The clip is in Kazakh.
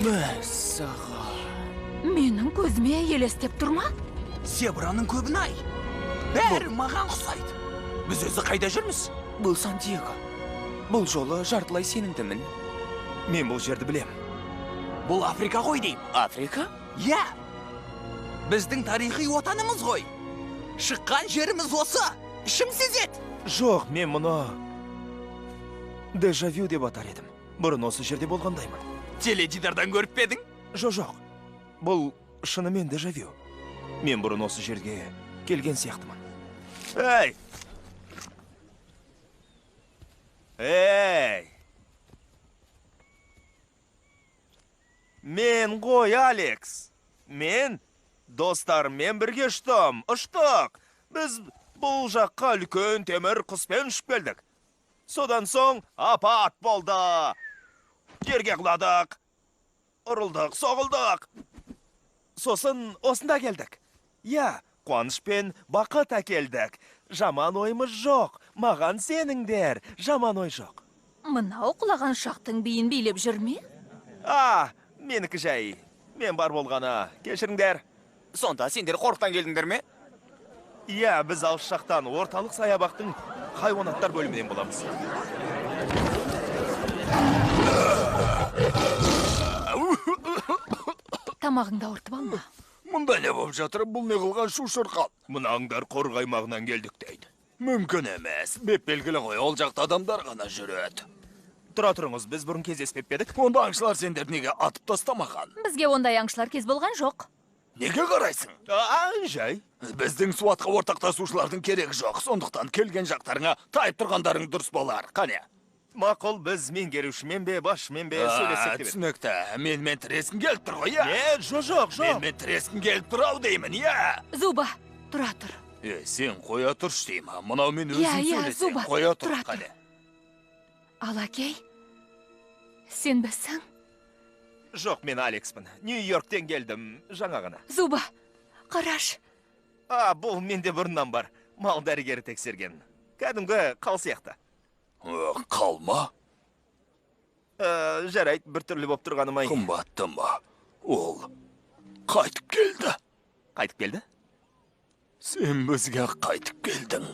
Мәссаға. Менің көзіме елестеп тұрма? Зебраның көбін ай. Бәрі маған құсайды. Біз өзі қайда жүрміз? Бұл Сан-Диего. Бұл жолы жартылай сенімдімін. Мен бұл жерді білем. Бұл Африка ғой дейм. Африка? Я. Біздің тарихи отанымыз ғой. Шыққан жеріміз осы. Ішім сезет. Жоқ, мен мұны дежавю деп атар едім. Бұрын осы жерде болғандаймын. Теледидардан көріп педің? Жоқ. Бұл шынымен дежавю. Мен бұрын осы жерге келген сияқтымын. Эй! Эй! Мен ғой, Алекс. Мен достарыммен бірге ұштық. Біз бұл жаққа үлкен темір құспен ұшып келдік. Содан соң апат болды. Жерге құладық. Ұрылдық, соғылдық. Сосын осында келдік. Я, қуанышпен бақыт әкелдік. Жаман ойымыз жоқ. Маған сеніңдер. Жаман ой жоқ. Мынау құлаған шақтың биін билеп жүрме? Менікі жай. Мен бар болғаны. Кешіріңдер. Сонда сендер қорықтан келдіңдер ме? Иә, біз алыс жақтан орталық саябақтың хайуанаттар бөлімінен боламыз. Тамағыңды ауыртып алма. Мұнда не болып жатыр? Бұл не қылған шу-шырқан? Мұнаңдар қорық аймағынан келдік дейді. Мүмкін емес. Беп белгілі ғой, ол жақта адамдар ғана жүреді. Тұра тұрыңыз, біз бұрын кездеспеп едік. Онда аңшылар сендер неге атып тастамаған? Бізге ондай аңшылар кез болған жоқ. Неге қарайсың? Жай. Біздің суатқа ортақтасушылардың керегі жоқ. Сондықтан келген жақтарыңа тайып тұрғандарың дұрыс болар. Қане? Мақұл, біз меңгерушімен бе, басшымен бе сөйлесек деп. Түсінікті. Мен тірескін келіп тұр ғой, иә? Жоқ. Мен тірескін келіп тұр-ау деймін, иә? Зуба, тұра тұр. Сен қоя тұрш деймін. Мынау мен өзім сөйлесем. Зуба, Қоя тұр, тұра тұр. қане? Алакей, сен бісің? Жоқ, мен Алекспін. Нью-Йорктен келдім, жаңа ғана. Зуба, қараш. Бұл менде бұрыннан бар. Мал дәрігері тексерген. Кәдімгі қал сияқты. Қалма? Жарайды, бір түрлі боп тұрғаным ай. Қымбатты ма? Ол қайтып келді. Қайтып келді? Сен бізге қайтып келдің.